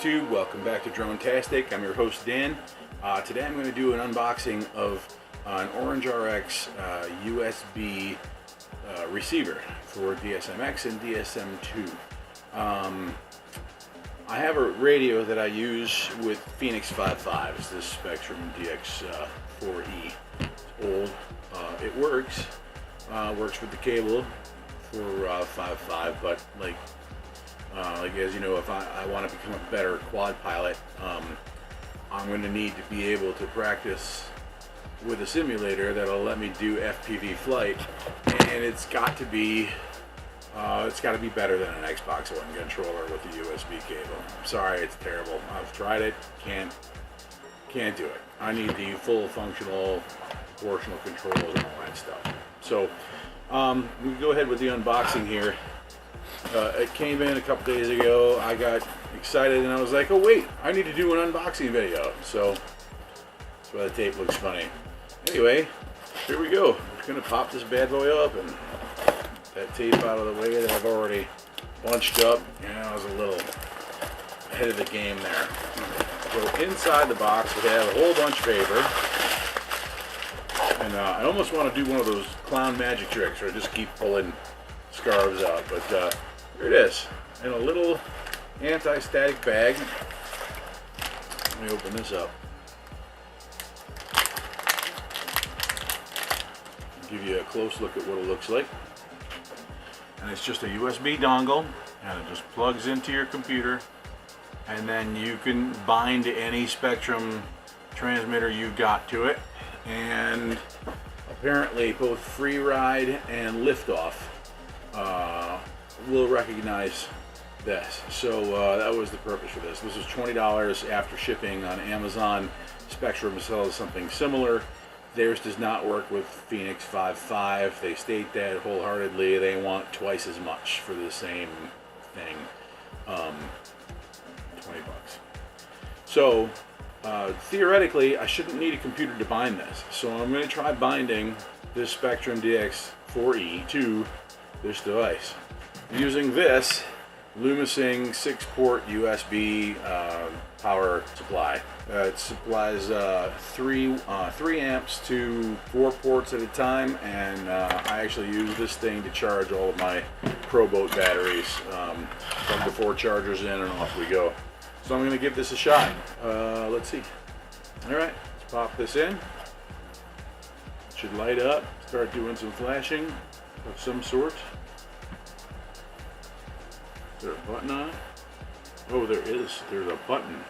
YouTube, welcome back to DroneTastic. I'm your host Dan. Today I'm going to do an unboxing of an Orange RX USB receiver for DSM-X and DSM-2. I have a radio that I use with Phoenix 5.5. It's this Spektrum DX4E. It's old. It works. Works with the cable for 5.5, but like as you know, if I want to become a better quad pilot, I'm going to need to be able to practice with a simulator that'll let me do FPV flight, and it's got to be better than an Xbox One controller with a USB cable. I'm sorry, it's terrible. I've tried it, can't do it. I need the full functional proportional controls and all that stuff. So we go ahead with the unboxing here. It came in a couple days ago. I got excited and I was like, oh wait, I need to do an unboxing video. So that's why the tape looks funny. Anyway, here we go. I'm just gonna pop this bad boy up and that tape out of the way that I've already bunched up. Yeah, I was a little ahead of the game there. So inside the box we have a whole bunch of paper. And I almost want to do one of those clown magic tricks where I just keep pulling scarves out, but here it is in a little anti-static bag. Let me open this up. Give you a close look at what it looks like. And it's just a USB dongle, and it just plugs into your computer, and then you can bind any Spektrum transmitter you've got to it. And apparently both FreeRide and Liftoff will recognize this. So that was the purpose for this. This was $20 after shipping on Amazon. Spektrum sells something similar. Theirs does not work with Phoenix 5.5. They state that wholeheartedly. They want twice as much for the same thing. 20 bucks. So theoretically, I shouldn't need a computer to bind this. So I'm going to try binding this Spektrum DX4E to this device using this Lumising 6-port USB power supply. It supplies 3 amps to 4 ports at a time, and I actually use this thing to charge all of my Pro Boat batteries. Plug the 4 chargers in and off we go. So I'm going to give this a shot. Let's see. Alright, let's pop this in. It should light up, start doing some flashing of some sort. Is there a button on it? Oh, there is. There's a button.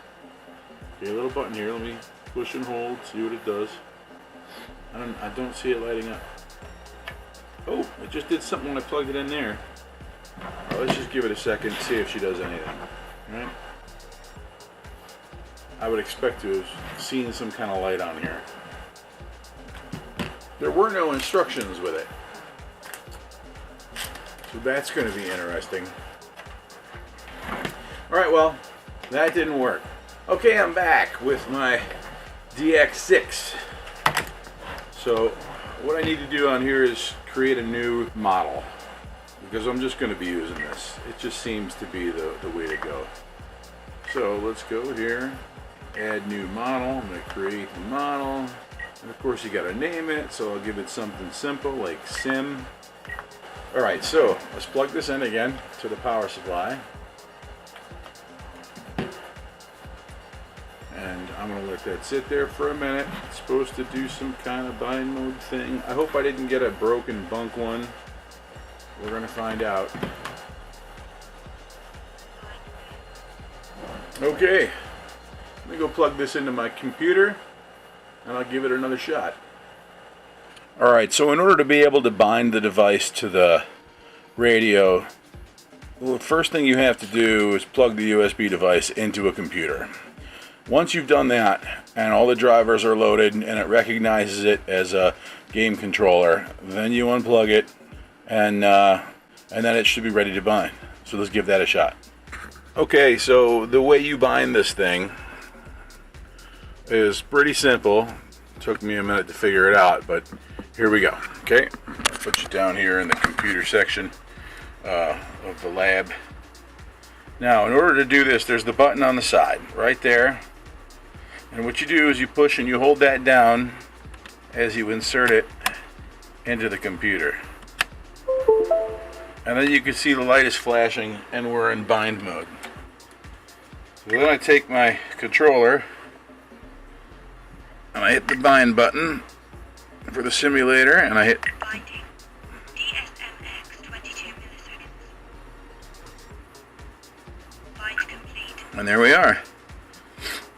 Okay, a little button here. Let me push and hold, see what it does. I don't see it lighting up. Oh, it just did something when I plugged it in there. Let's just give it a second, see if she does anything. Alright? I would expect to have seen some kind of light on here. There were no instructions with it, so that's going to be interesting. Alright, well, that didn't work. Okay, I'm back with my DX6. So what I need to do on here is create a new model, because I'm just going to be using this. It just seems to be the way to go. So let's go here, add new model. I'm going to create the model, and of course you got to name it, so I'll give it something simple like Sim. Alright, so let's plug this in again to the power supply. And I'm going to let that sit there for a minute. It's supposed to do some kind of bind mode thing. I hope I didn't get a broken bunk one. We're going to find out. Okay. Let me go plug this into my computer and I'll give it another shot. Alright, so in order to be able to bind the device to the radio, well, the first thing you have to do is plug the USB device into a computer. Once you've done that and all the drivers are loaded and it recognizes it as a game controller, then you unplug it and then it should be ready to bind. So let's give that a shot. Okay, so the way you bind this thing is pretty simple. It took me a minute to figure it out, but here we go. Okay, I'll put you down here in the computer section of the lab. Now, in order to do this, there's the button on the side, right there. And what you do is you push and you hold that down as you insert it into the computer. And then you can see the light is flashing and we're in bind mode. So then I take my controller and I hit the bind button for the simulator and I hit Binding. DSMX 22 milliseconds. Bind complete. and there we are.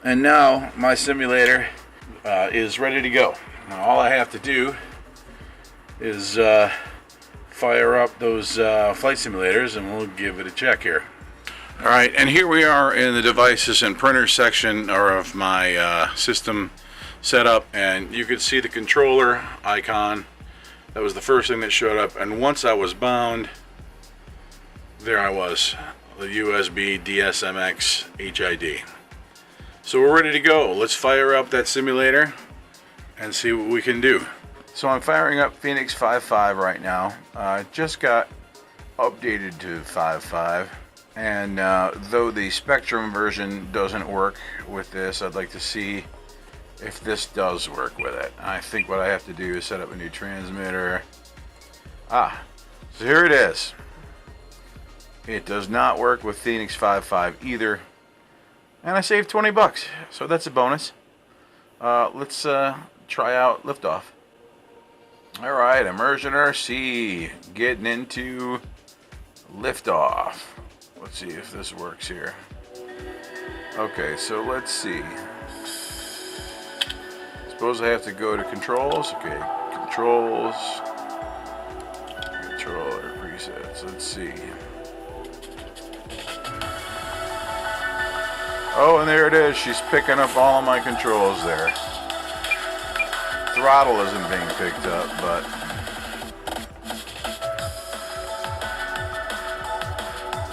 And now my simulator is ready to go. Now all I have to do is fire up those flight simulators and we'll give it a check here. Alright, and here we are in the devices and printers section of my system setup, and you can see the controller icon. That was the first thing that showed up, and once I was bound, there I was, the USB DSMX HID. So we're ready to go. Let's fire up that simulator and see what we can do. So I'm firing up Phoenix 5.5 right now. Just got updated to 5.5, and though the Spektrum version doesn't work with this, I'd like to see if this does work with it. I think what I have to do is set up a new transmitter. So here it is. It does not work with Phoenix 5.5 either, and I saved 20 bucks, so that's a bonus. Let's try out Liftoff. Alright, Immersion RC, getting into Liftoff. Let's see if this works here. Okay, so let's see. Suppose I have to go to controls. Okay, controls, controller presets. Let's see. Oh, and there it is. She's picking up all of my controls there. Throttle isn't being picked up, but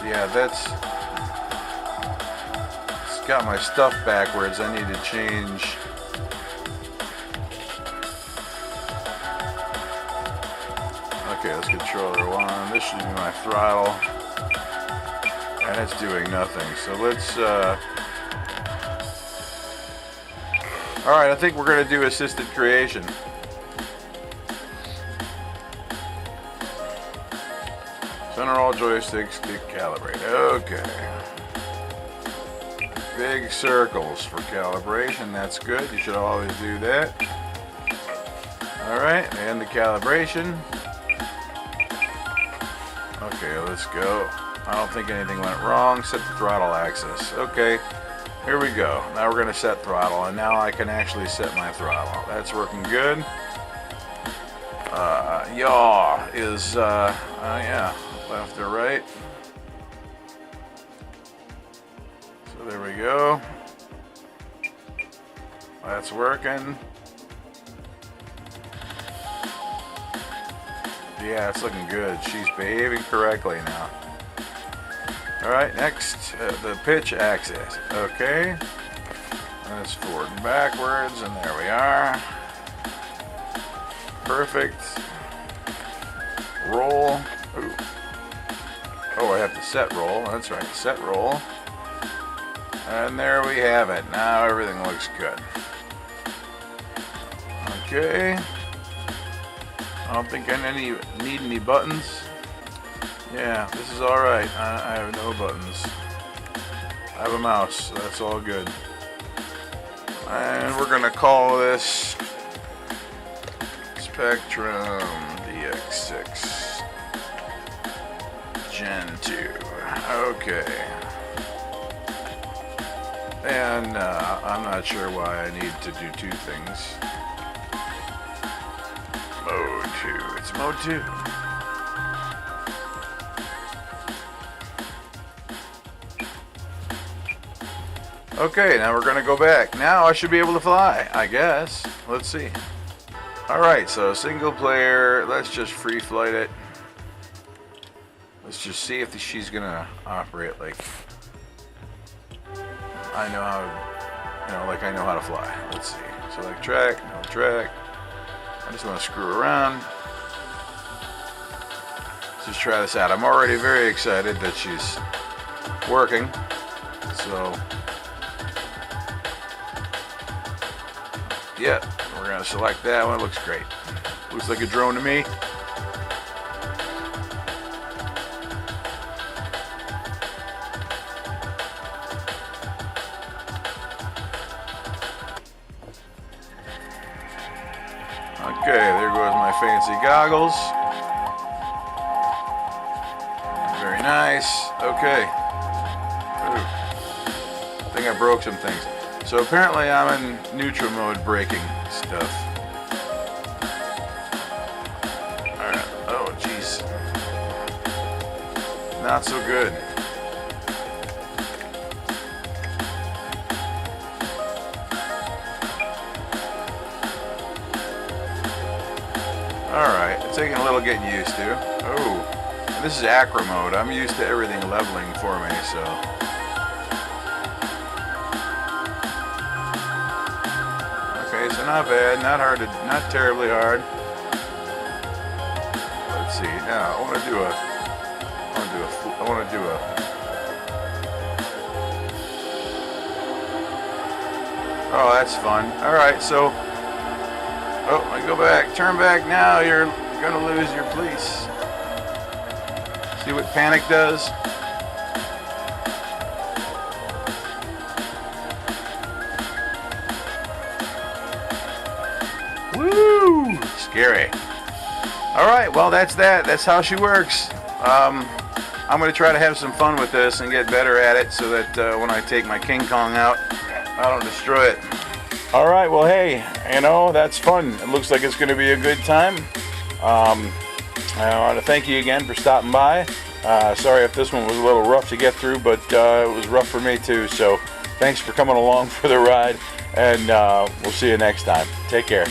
yeah, it's got my stuff backwards. I need to change. Okay, that's controller 1. This should be my throttle, and it's doing nothing. So let's alright, I think we're going to do assisted creation. Center all joysticks, get calibrate. Okay. Big circles for calibration, that's good. You should always do that. Alright, and the calibration. Okay, let's go. I don't think anything went wrong. Set the throttle axis. Okay. Here we go. Now we're going to set throttle, and now I can actually set my throttle. That's working good. Yaw is, yeah, left or right. So there we go. That's working. Yeah, it's looking good. She's behaving correctly now. Alright, next, the pitch axis. Okay. That's forward and backwards, and there we are. Perfect. Roll. Ooh. Oh, I have to set roll. That's right, set roll. And there we have it. Now everything looks good. Okay. I don't think I need any buttons. Yeah, this is alright. I have no buttons. I have a mouse, so that's all good. And we're going to call this Spektrum DX6 Gen 2. Okay. And I'm not sure why I need to do two things. Mode 2. It's mode 2. Okay, now we're going to go back. Now I should be able to fly, I guess. Let's see. Alright, so single player. Let's just free flight it. Let's just see if she's going to operate like I know how, like I know how to fly. Let's see. Select track, no track. I just want to screw around. Let's just try this out. I'm already very excited that she's working. So, yeah, we're gonna select that one. It looks great. Looks like a drone to me. Okay, there goes my fancy goggles. Very nice. Okay. Ooh. I think I broke some things. So apparently I'm in neutral mode breaking stuff. Alright. Oh, jeez. Not so good. Alright, it's taking a little getting used to. Oh, this is acro mode. I'm used to everything leveling for me, so. Okay, so not bad, not hard, not terribly hard. Let's see. Now I want to do a. Oh, that's fun. All right, so. Oh, I go back. Turn back now. You're gonna lose your police. See what panic does? Woo! Scary. All right. Well, that's that. That's how she works. I'm gonna try to have some fun with this and get better at it, so that when I take my King Kong out, I don't destroy it. All right, well, hey, you know, that's fun. It looks like it's going to be a good time. I want to thank you again for stopping by. Sorry if this one was a little rough to get through, but it was rough for me too. So thanks for coming along for the ride, and we'll see you next time. Take care.